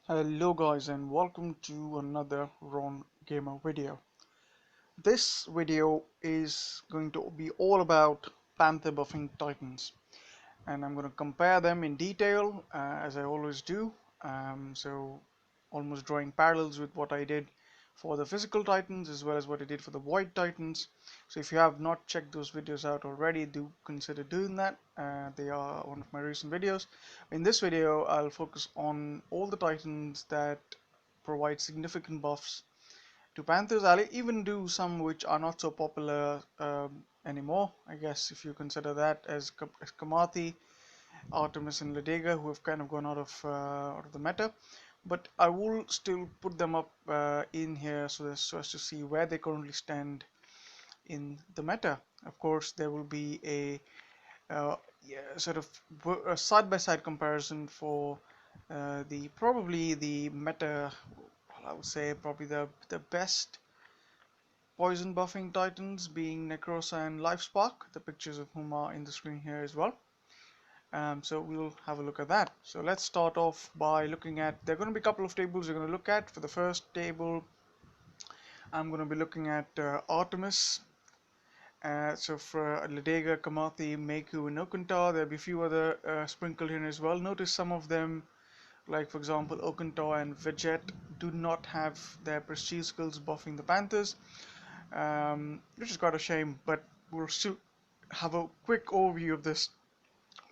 Hello guys and welcome to another Ron Gamer video. This video is going to be all about Panther buffing Titans, and I'm going to compare them in detail as I always do. So almost drawing parallels with what I did for the physical Titans as well as what I did for the Void Titans. So if you have not checked those videos out already, do consider doing that. They are one of my recent videos. In this video, I'll focus on all the Titans that provide significant buffs to Panthers. I'll even do some which are not so popular anymore, I guess, if you consider that as Kamathi, Artemis, and Ladega, who have kind of gone out of the meta. But I will still put them up in here so as to see where they currently stand in the meta. Of course, there will be a yeah, sort of a side-by-side comparison for the probably the meta. Well, I would say probably the best poison buffing titans being Necrosa and Lifespark, the pictures of whom are in the screen here as well. So we'll have a look at that. So let's start off by looking at, there are going to be a couple of tables you're going to look at. For the first table, I'm going to be looking at Artemis. So for Ladega, Kamathi, Meku, and Okunta, there'll be a few other sprinkled in as well. Notice some of them, like for example Okunta and Veget, do not have their prestige skills buffing the Panthers, which is quite a shame, but we'll still have a quick overview of this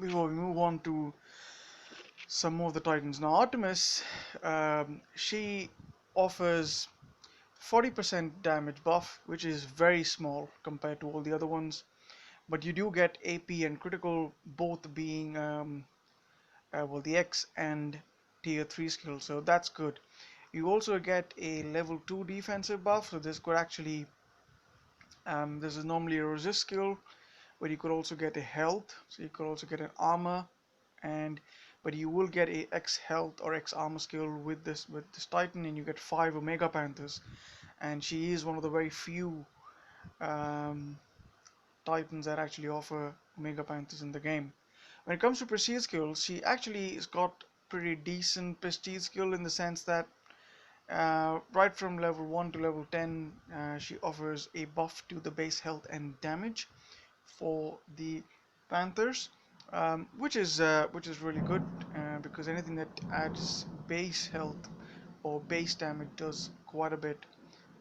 before we move on to some more of the Titans. Now Artemis, she offers 40% damage buff, which is very small compared to all the other ones, but you do get AP and critical both being well, the X and tier 3 skill, so that's good. You also get a level 2 defensive buff, so this could actually this is normally a resist skill, but you could also get a health, so you could also get an armor, and but you will get a X health or X armor skill with this Titan, and you get 5 Omega Panthers, and she is one of the very few um, Titans that actually offer Omega Panthers in the game. When it comes to prestige skills, she actually has got pretty decent prestige skill in the sense that right from level 1 to level 10, she offers a buff to the base health and damage for the Panthers, which is really good because anything that adds base health or base damage does quite a bit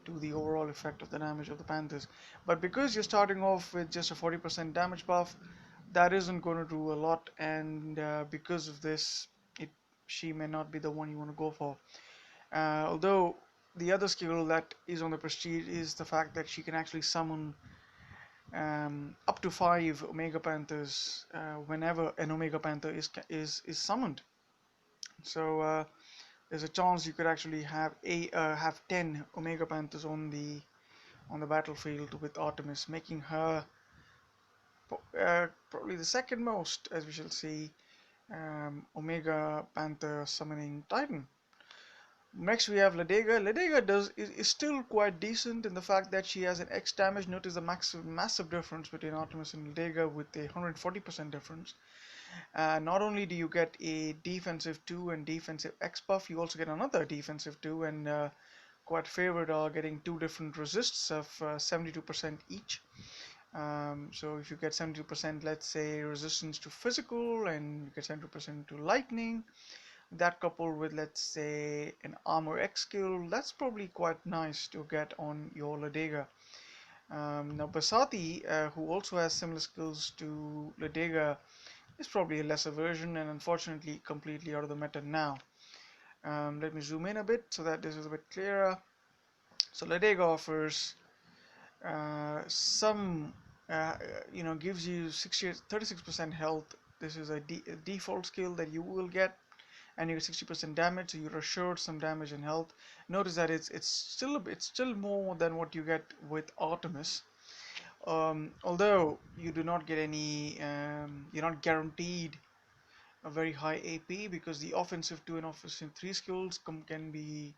to the overall effect of the damage of the Panthers. But because you're starting off with just a 40% damage buff, that isn't going to do a lot, and because of this, it she may not be the one you want to go for. Although the other skill that is on the prestige is the fact that she can actually summon up to 5 Omega Panthers whenever an Omega Panther is summoned. So there's a chance you could actually have 10 Omega Panthers on the battlefield with Artemis, making her probably the second most, as we shall see, Omega Panther summoning Titan. Next we have Ladega. Is still quite decent in the fact that she has an X damage. Notice the massive difference between Artemis and Ladega with a 140% difference. Not only do you get a defensive 2 and defensive X buff, you also get another defensive 2, and quite favored are getting two different resists of 72% each. So if you get 72%, let's say, resistance to physical, and you get 72% to lightning, that coupled with, let's say, an armor X skill, that's probably quite nice to get on your Ladega. Now Basati, who also has similar skills to Ladega, is probably a lesser version and unfortunately completely out of the meta now. Let me zoom in a bit so that this is a bit clearer. So Ladega offers some, gives you 36% health. This is a default skill that you will get, and you get 60% damage, so you're assured some damage and health. Notice that it's still more than what you get with Artemis. Although you do not get any, you're not guaranteed a very high AP because the offensive 2 and offensive 3 skills can be,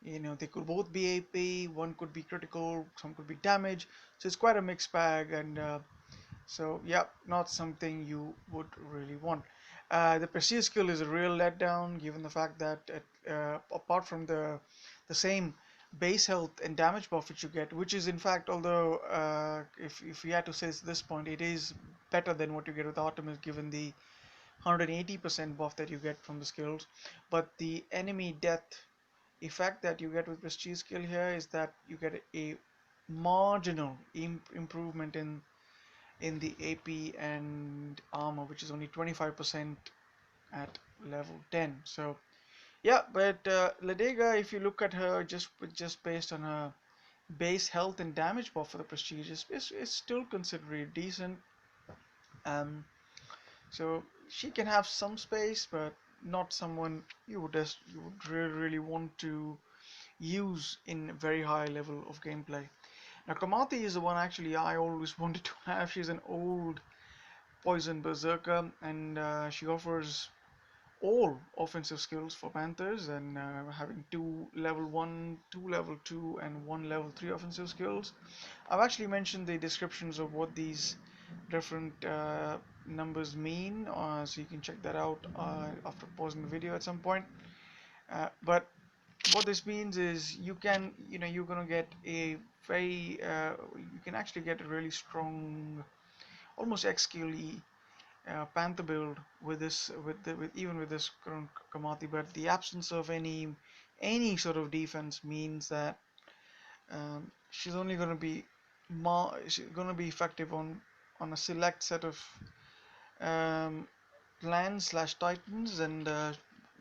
they could both be AP, one could be critical, some could be damage, so it's quite a mixed bag, and so yeah, not something you would really want. The prestige skill is a real letdown, given the fact that apart from the same base health and damage buff which you get, which is in fact, although if we had to say at this point, it is better than what you get with Artemis, given the 180% buff that you get from the skills. But the enemy death effect that you get with prestige skill here is that you get a marginal improvement in the AP and armor, which is only 25% at level 10. So yeah, but Ladega, if you look at her just based on her base health and damage buff for the prestige, is still considered decent. Um, so she can have some space, but not someone you would really want to use in a very high level of gameplay. Now Kamathi is the one actually I always wanted to have. She's an old poison berserker, and she offers all offensive skills for Panthers, and having two level 1, two level 2, and one level 3 offensive skills. I've actually mentioned the descriptions of what these different numbers mean, so you can check that out after pausing the video at some point. But what this means is you're gonna get a very you can actually get a really strong, almost XQE Panther build with this with even with this current Kamathi, but the absence of any sort of defense means that she's only going to be effective on a select set of um, lands slash titans, and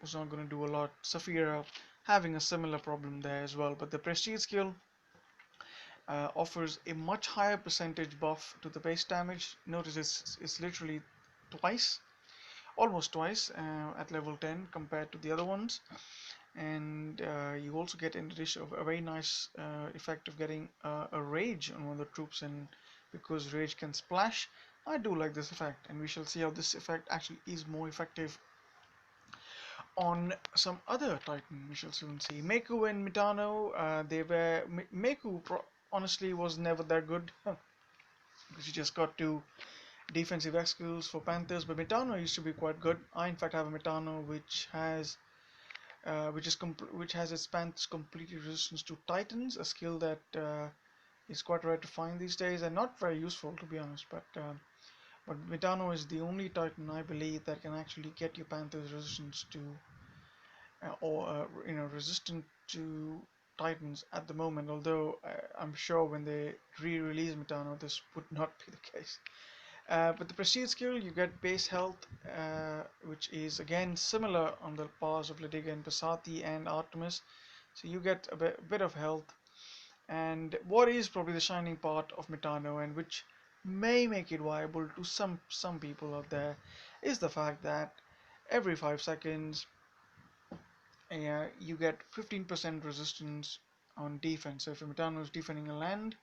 was not going to do a lot. Saphira having a similar problem there as well, but the prestige skill offers a much higher percentage buff to the base damage. Notice it's literally twice, almost twice at level 10 compared to the other ones. And you also get, in addition, of a very nice effect of getting a rage on one of the troops, and because rage can splash, I do like this effect, and we shall see how this effect actually is more effective on some other Titan. We shall soon see. Meku and Mitano, they were Meku honestly was never that good because you just got two defensive X skills for Panthers, but Mitano used to be quite good. I in fact have a Mitano which has its Panthers completely resistance to Titans, a skill that is quite rare to find these days and not very useful, to be honest. But Mitano is the only Titan I believe that can actually get your Panthers resistance to or resistant to Titans at the moment. Although I'm sure when they re-release Mitano, this would not be the case. But the Prestige skill, you get base health, which is again similar on the powers of Lediga and Basati and Artemis. So you get a bit of health. And what is probably the shining part of Mitano, and which may make it viable to some people out there, is the fact that every 5 seconds you get 15% resistance on defense. So if a Mitano is defending a land,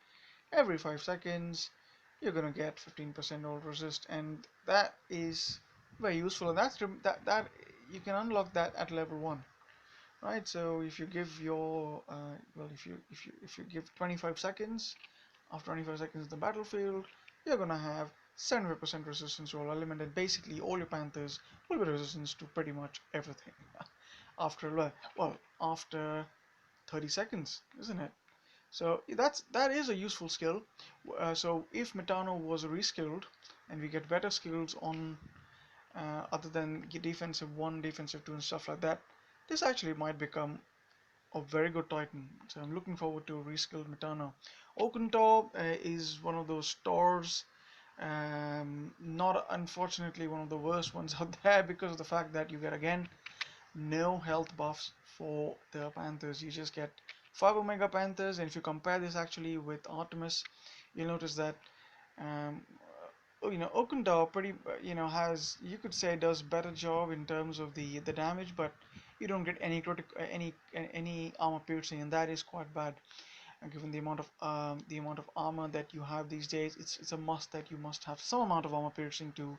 every 5 seconds you're gonna get 15% all resist, and that is very useful, and that you can unlock that at level 1, right? So if you give your well if you give 25 seconds, after 25 seconds in the battlefield, you're gonna have 75% resistance to all element, and basically all your Panthers will be resistant to pretty much everything after 30 seconds, isn't it? So that is a useful skill. So if Metano was reskilled and we get better skills on other than defensive 1, defensive 2 and stuff like that, this actually might become a very good Titan. So I'm looking forward to reskilled Metano. Okunto is one of those stores, not unfortunately one of the worst ones out there, because of the fact that you get again no health buffs for the Panthers. You just get 5 Omega Panthers, and if you compare this actually with Artemis, you'll notice that um, Okunda pretty has, you could say, does better job in terms of the damage, but you don't get any any armor piercing, and that is quite bad. And given the amount of armor that you have these days, it's a must that you must have some amount of armor piercing to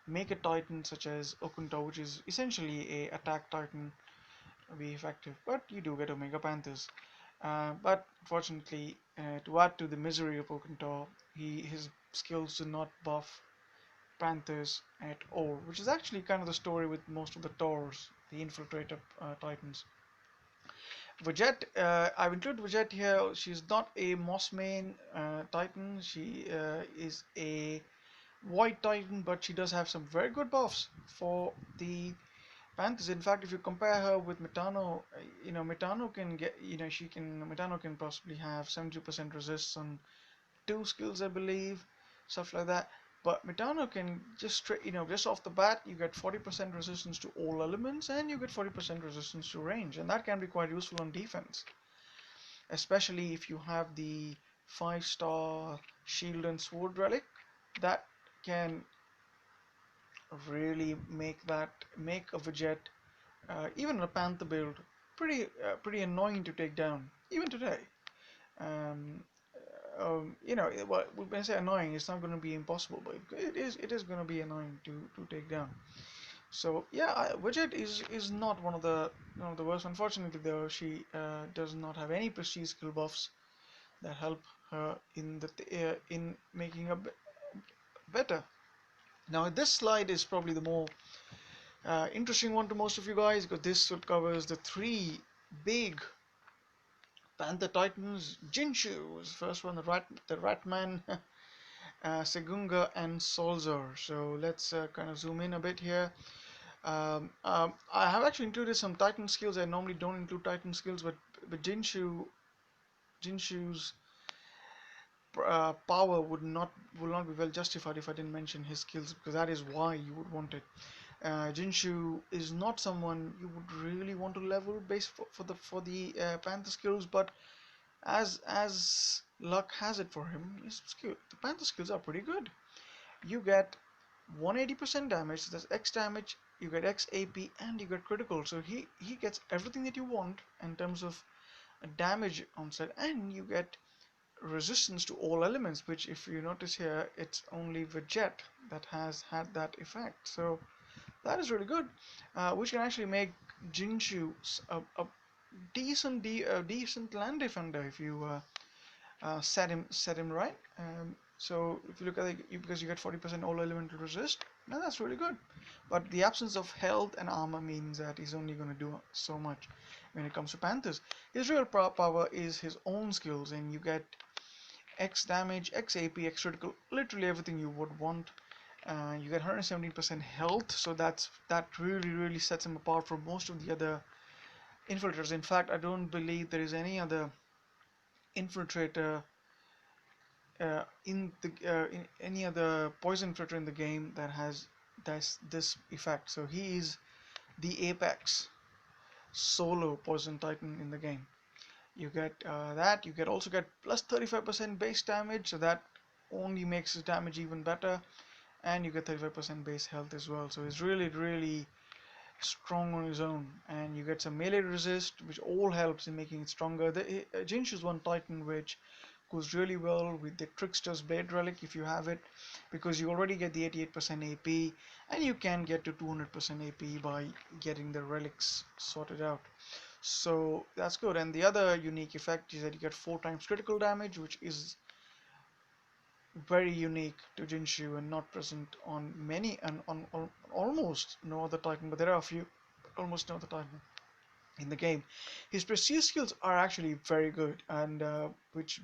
make a Titan such as Okunta, which is essentially a attack Titan, be effective. But you do get Omega Panthers. But fortunately, to add to the misery of Okunta, his skills do not buff Panthers at all, which is actually kind of the story with most of the Taurs, the Infiltrator Titans. Vegette, I've included Vegette here. She's not a Moss main Titan. She is a White Titan, but she does have some very good buffs for the Panthers. In fact, if you compare her with Metano, Metano can get, Metano can possibly have 72% resist on two skills, I believe, stuff like that. But Metano can just just off the bat, you get 40% resistance to all elements, and you get 40% resistance to range, and that can be quite useful on defense, especially if you have the 5-star shield and sword relic. That can really make a Vegette, even a Panther build, pretty annoying to take down, even today. Um, well, when I say annoying, it's not going to be impossible, but it is going to be annoying to take down. So yeah, Widget is not one of the worst. Unfortunately, though, she does not have any prestige skill buffs that help her in making her better. Now, this slide is probably the more interesting one to most of you guys, because this covers the three big Panther Titans. Jinshu was the first one, the Ratman, Segunga, and Solzor. So let's kind of zoom in a bit here. I have actually included some Titan skills. I normally don't include Titan skills, but Jinshu's power will not be well justified if I didn't mention his skills, because that is why you would want it. Jinshu is not someone you would really want to level based for the Panther skills, but as luck has it for him, the Panther skills are pretty good. You get 180% damage, so that's X damage, you get X AP, and you get critical. So he gets everything that you want in terms of damage onset, and you get resistance to all elements, which if you notice here, it's only Vegette that has had that effect. So that is really good, which can actually make Jinshu a decent land defender if you set him right. So if you look at it, because you get 40% all elemental resist, now that's really good. But the absence of health and armor means that he's only going to do so much when it comes to Panthers. His real power is his own skills, and you get X damage, X AP, X critical, literally everything you would want. You get 117% health, so that really sets him apart from most of the other infiltrators. In fact, I don't believe there is any other infiltrator in any other poison infiltrator in the game that has this effect. So he is the apex solo poison titan in the game. You get that. You also get plus 35% base damage, so that only makes his damage even better, and you get 35% base health as well. So he's really strong on his own, and you get some melee resist, which all helps in making it stronger. Jinshu is one Titan which goes really well with the Trickster's Blade Relic if you have it, because you already get the 88% AP, and you can get to 200% AP by getting the relics sorted out. So that's good. And the other unique effect is that you get 4 times critical damage, which is very unique to Jinshu and not present on many and on almost no other Titan, but there are a few, almost no other Titan in the game. His prestige skills are actually very good, and which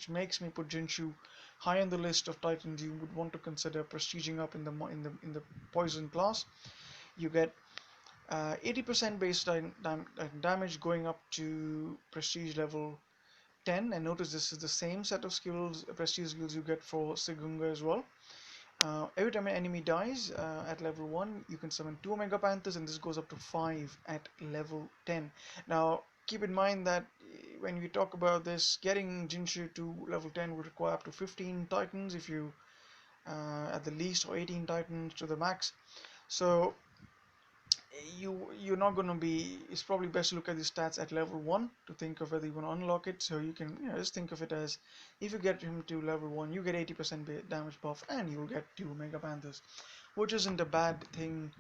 makes me put Jinshu high on the list of Titans you would want to consider prestiging up in the poison class. You get 80% base damage going up to prestige level 10, and notice this is the same set of skills, prestige skills you get for Segunga as well. Every time an enemy dies at level 1, you can summon 2 Omega Panthers, and this goes up to 5 at level 10. Now, keep in mind that when we talk about this, getting Jinshu to level 10 would require up to 15 Titans if you at the least, or 18 Titans to the max. So you're not going to be, it's probably best to look at the stats at level 1 to think of whether you want to unlock it. So you can just think of it as, if you get him to level 1, you get 80% damage buff, and you'll get 2 Mega Panthers, which isn't a bad thing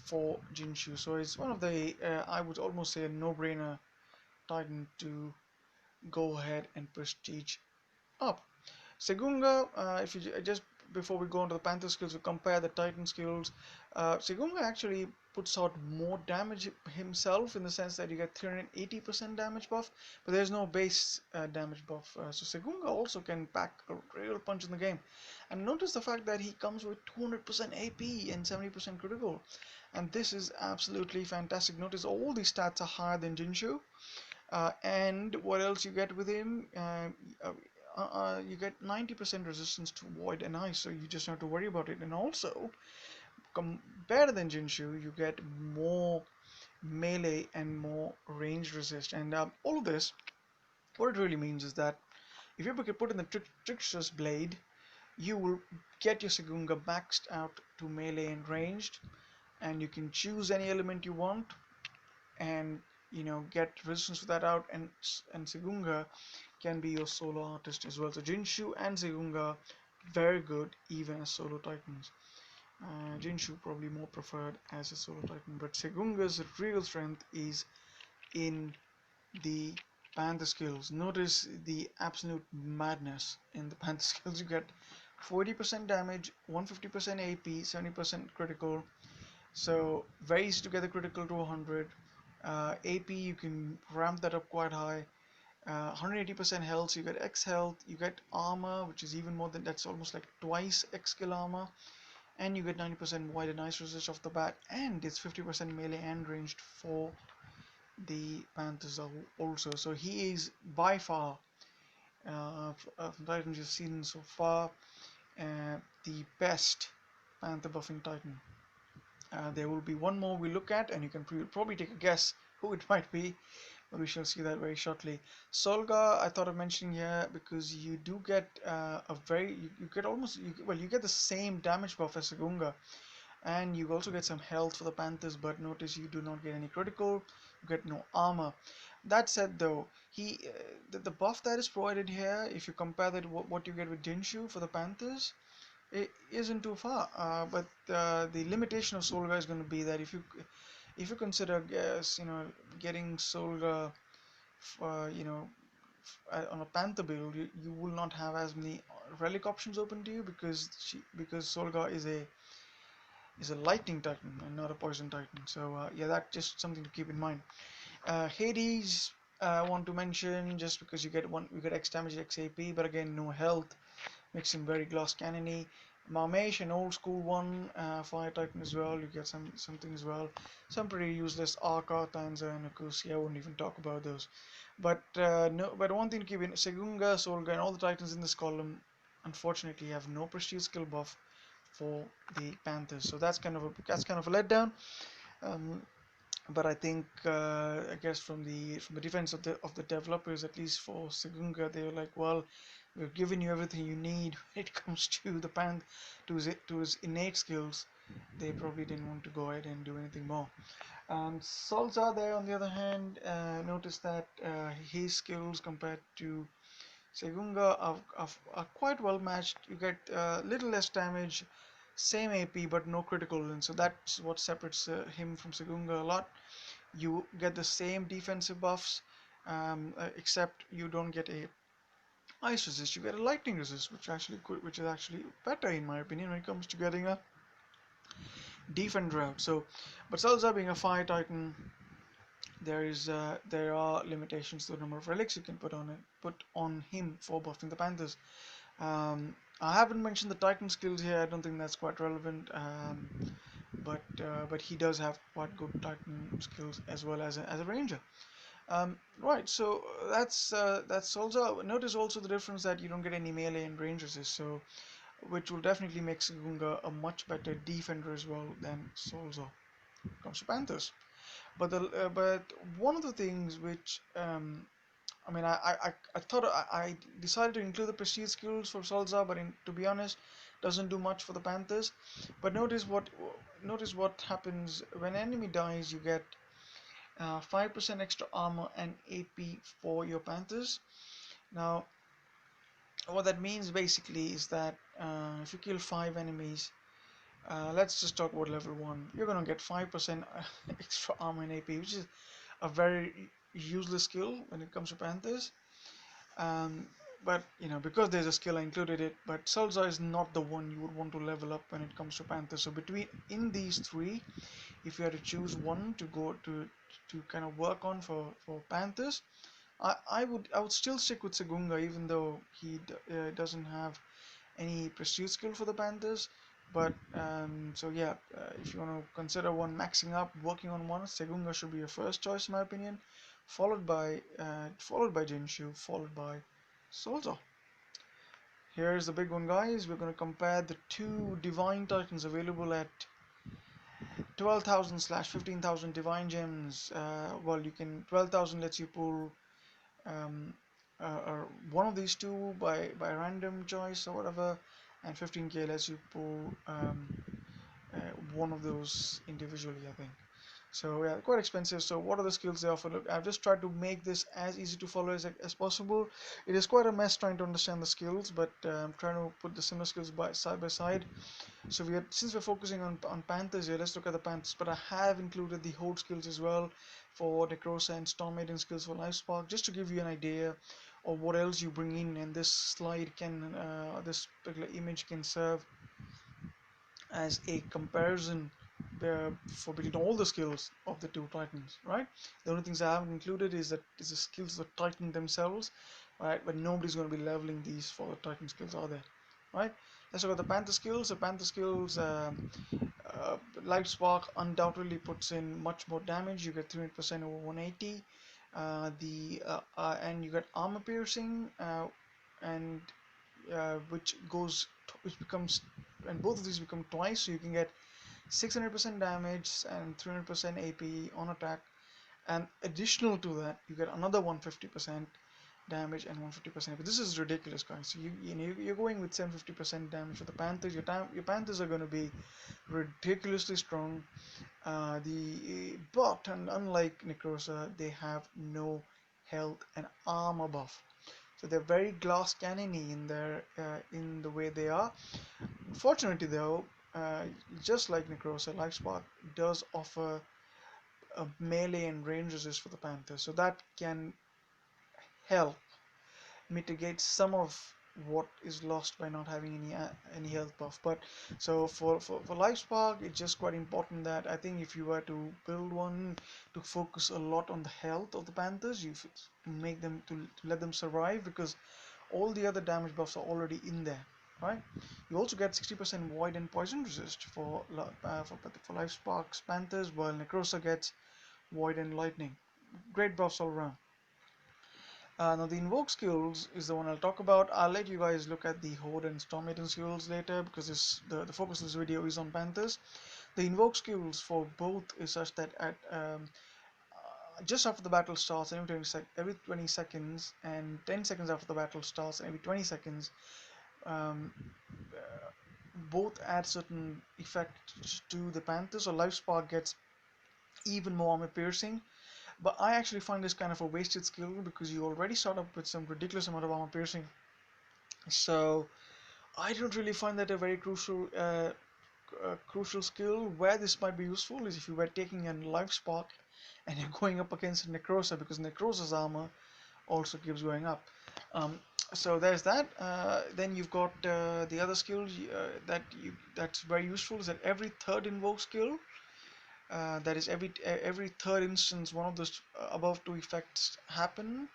for Jinshu. So it's one of the I would almost say a no-brainer Titan to go ahead and prestige up. Segunga, if you just before we go on to the Panther skills, we compare the Titan skills. Segunga actually puts out more damage himself in the sense that you get 380% damage buff, but there's no base damage buff. So Segunga also can pack a real punch in the game. And notice the fact that he comes with 200% AP and 70% critical. And this is absolutely fantastic. Notice all these stats are higher than Jinshu. And what else you get with him? You get 90% resistance to void and ice, so you just don't have to worry about it. And also, better than Jinshu, you get more melee and more range resist. And all of this, what it really means is that if you put in the Trickster's Blade, you will get your Segunga maxed out to melee and ranged, and you can choose any element you want, and get resistance for that out, and Segunga can be your solo artist as well. So Jinshu and Segunga, very good even as solo titans. Jinshu probably more preferred as a solo titan, but Segunga's real strength is in the Panther skills. Notice the absolute madness in the Panther skills. You get 40% damage, 150% AP, 70% critical. So very easy to get the critical to 100. AP, you can ramp that up quite high. 180% health, so you get X health, you get armor, which is even more than that's almost like twice X skill armor, and you get 90% wide and ice resist off the bat, and it's 50% melee and ranged for the Panthers also. So he is by far, from the Titans you've seen so far, the best Panther buffing Titan. There will be one more we look at, and you can probably take a guess who it might be, but we shall see that very shortly. Solga, I thought of mentioning here because you do get you get almost you get the same damage buff as Segunga, and you also get some health for the Panthers. But notice you do not get any critical, you get no armor. That said, though, the buff that is provided here, if you compare that what you get with Jinshu for the Panthers, it isn't too far, but the limitation of Solga is going to be that if you consider getting Solga on a Panther build, you will not have as many relic options open to you because Solga is a lightning titan and not a poison titan. So yeah, that's just something to keep in mind. Hades, I want to mention just because you get X damage, X AP, but again no health, makes him very glass cannony. Marmesh, an old school one, Fire Titan as well. You get something as well. Some pretty useless Arca, Tanza, and Akusi. I won't even talk about those. But no. But one thing to keep in: Segunga, Solga, and all the Titans in this column, unfortunately, have no prestige skill buff for the Panthers. So that's kind of a letdown. Um, but I think I guess from the defense of the developers, at least for Segunga, they were like, well, we've given you everything you need when it comes to the pan to his innate skills. They probably didn't want to go ahead and do anything more. Salza there, on the other hand, notice that his skills compared to Segunga are quite well matched. You get little less damage, same AP, but no critical, and so that's what separates him from Segunga a lot. You get the same defensive buffs, except you don't get a ice resist. You get a lightning resist, which is actually better in my opinion when it comes to getting a defender out. So, but Salza being a fire titan, there are limitations to the number of relics you can put on him for buffing the Panthers. I haven't mentioned the Titan skills here. I don't think that's quite relevant. But he does have quite good Titan skills as well as a ranger. Right, so that's also. Notice also the difference that you don't get any melee and range resist, so which will definitely make Segunga a much better defender as well than Solza when it comes to Panthers. But one of the things which I mean I thought I decided to include the prestige skills for Salza, but to be honest, doesn't do much for the Panthers. But notice what happens when an enemy dies. You get 5% extra armor and AP for your Panthers. Now, what that means basically is that if you kill 5 enemies, let's just talk about level 1, you're gonna get 5% extra armor and AP, which is a very useless skill when it comes to Panthers. Um, but you know, because there's a skill, I included it. But Sulza is not the one you would want to level up when it comes to Panther. So between in these three, if you had to choose one to go to kind of work on for Panthers, I would still stick with Segunga, even though he doesn't have any pursuit skill for the Panthers. But so yeah, if you want to consider one maxing up, working on one, Segunga should be your first choice in my opinion, followed by Jinshu, followed by Soldier. Here's the big one, guys. We're going to compare the two Divine Titans available at 12,000 slash 15,000 Divine Gems. Well, you can 12,000 lets you pull um, or one of these two by random choice or whatever, and 15k lets you pull one of those individually, I think. So yeah, quite expensive. So what are the skills they offer? Look, I've just tried to make this as easy to follow as possible. It is quite a mess trying to understand the skills, but I'm trying to put the similar skills side by side. So since we're focusing on Panthers here, let's look at the Panthers. But I have included the Horde skills as well for Necrosa and Storm Maiden skills for Lifespark, just to give you an idea of what else you bring in. And this slide can, this particular image can serve as a comparison for between all the skills of the two titans, right? The only things I haven't included is the skills of the titan themselves, right? But nobody's going to be leveling these for the titan skills, are there? Right? Let's look at the panther skills. The panther skills, light spark undoubtedly puts in much more damage. You get 300% over 180. And you get armor piercing, and which becomes, and both of these become twice, so you can get 600% damage and 300% AP on attack, and additional to that you get another 150% damage and 150%. But this is ridiculous, guys. So you're going with 750% damage for the Panthers. Your Panthers are going to be ridiculously strong. But unlike Necrosa, they have no health and armor buff. So they're very glass cannony in the way they are. Fortunately, though, just like Necrosa, Lifespark does offer a melee and range resist for the Panthers, so that can help mitigate some of what is lost by not having any health buff. But so for Lifespark, it's just quite important that I think if you were to build one to focus a lot on the health of the Panthers, you make them to let them survive, because all the other damage buffs are already in there, right? You also get 60% void and poison resist for Lifespark's Panthers, while Necrosa gets void and lightning. Great buffs all around. Now the invoke skills is the one I'll talk about. I'll let you guys look at the Horde and Storm Maiden skills later, because the focus of this video is on Panthers. The invoke skills for both is such that at just after the battle starts, every 20 seconds, and 10 seconds after the battle starts, and every 20 seconds, um, both add certain effects to the Panthers. So Lifespark gets even more armor piercing. But I actually find this kind of a wasted skill, because you already start up with some ridiculous amount of armor piercing. So I don't really find that a very crucial skill. Where this might be useful is if you were taking a Lifespark and you're going up against Necrosa, because Necrosa's armor also keeps going up. Um, so there's that. Then you've got the other skill that's very useful, is that every third invoke skill, that is every third instance one of those above two effects happen,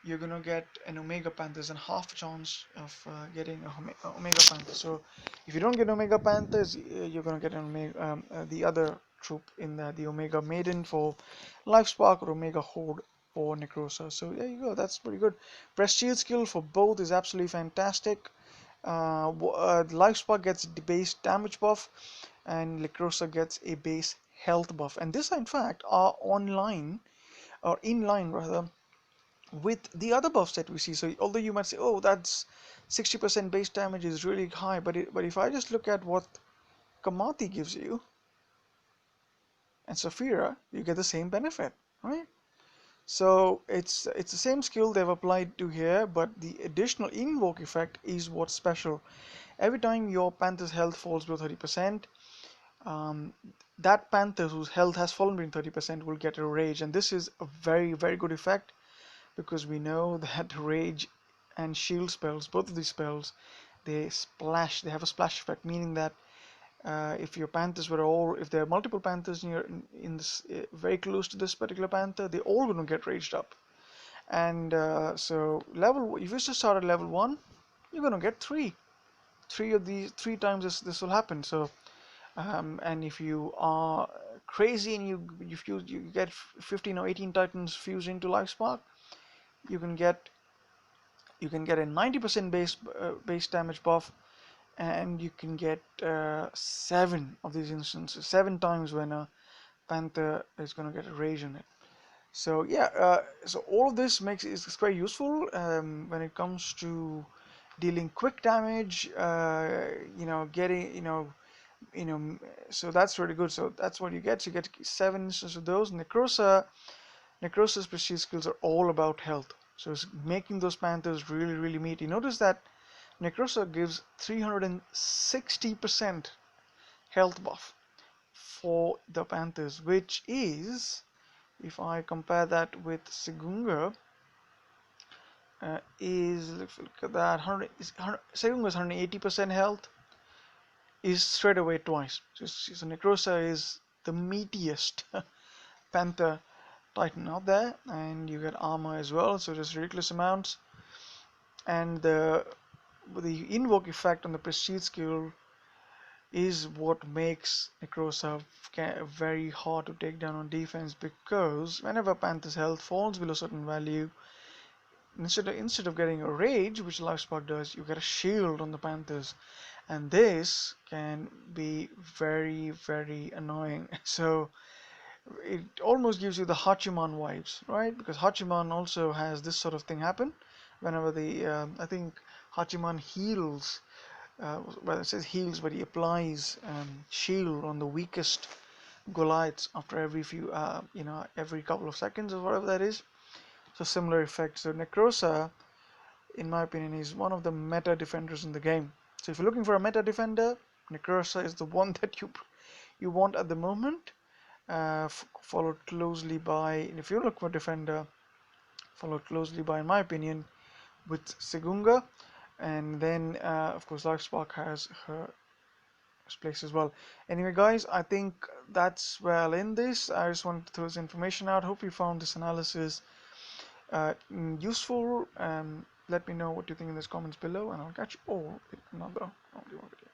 you're gonna get an Omega Panther. There's a half chance of getting a Omega Panther. So if you don't get Omega Panthers, you're gonna get an Omega, the other troop in the Omega Maiden for Lifespark, or Omega Horde for Necrosa. So there you go. That's pretty good. Press Shield skill for both is absolutely fantastic. Lifespark gets the base damage buff, and Necrosa gets a base health buff. And this, in fact, are online, or in line rather, with the other buffs that we see. So although you might say, oh, that's 60% base damage is really high, but if I just look at what Kamathi gives you and Saphira, you get the same benefit, right? So it's the same skill they've applied to here, but the additional invoke effect is what's special. Every time your Panther's health falls below 30%, that Panther whose health has fallen below 30% will get a rage, and this is a very, very good effect, because we know that rage and shield spells, both of these spells, they splash. They have a splash effect, meaning that if your Panthers were all, if there are multiple Panthers in this very close to this particular Panther, they're all going to get raged up. And so level, if you just start at level 1, you're going to get three of these, three times this will happen. So and if you are crazy and you get 15 or 18 Titans fused into Lifespark, you can get a 90% base damage buff, and you can get 7 of these instances, 7 times when a Panther is going to get a rage in it. So yeah, so all of this makes is quite useful when it comes to dealing quick damage. Getting so that's really good. So that's what you get. So you get 7 instances of those. Necrosa's prestige skills are all about health. So it's making those Panthers really, really meaty. Notice that Necrosa gives 360% health buff for the Panthers, which is, if I compare that with Sigunga, look at that, Sigunga's 180% health is straight away twice. So Necrosa is the meatiest Panther Titan out there, and you get armor as well, so just ridiculous amounts. And the invoke effect on the prestige skill is what makes Necrosa very hard to take down on defense, because whenever Panther's health falls below a certain value, instead of getting a rage, which Lifespark does, you get a shield on the Panthers, and this can be very, very annoying. So it almost gives you the Hachiman vibes, right? Because Hachiman also has this sort of thing happen whenever I think Hachiman heals. Well, it says heals, but he applies shield on the weakest Goliaths after every couple of seconds or whatever that is. So similar effect. So Necrosa, in my opinion, is one of the meta defenders in the game. So if you're looking for a meta defender, Necrosa is the one that you want at the moment. Followed closely by, if you look for a defender, followed closely by, in my opinion, with Sigunga, and then of course Lifespark has her place as well. Anyway, guys, I think that's where I'll end this. I just wanted to throw this information out. Hope you found this analysis useful. Let me know what you think in the comments below, and I'll catch you all in another video.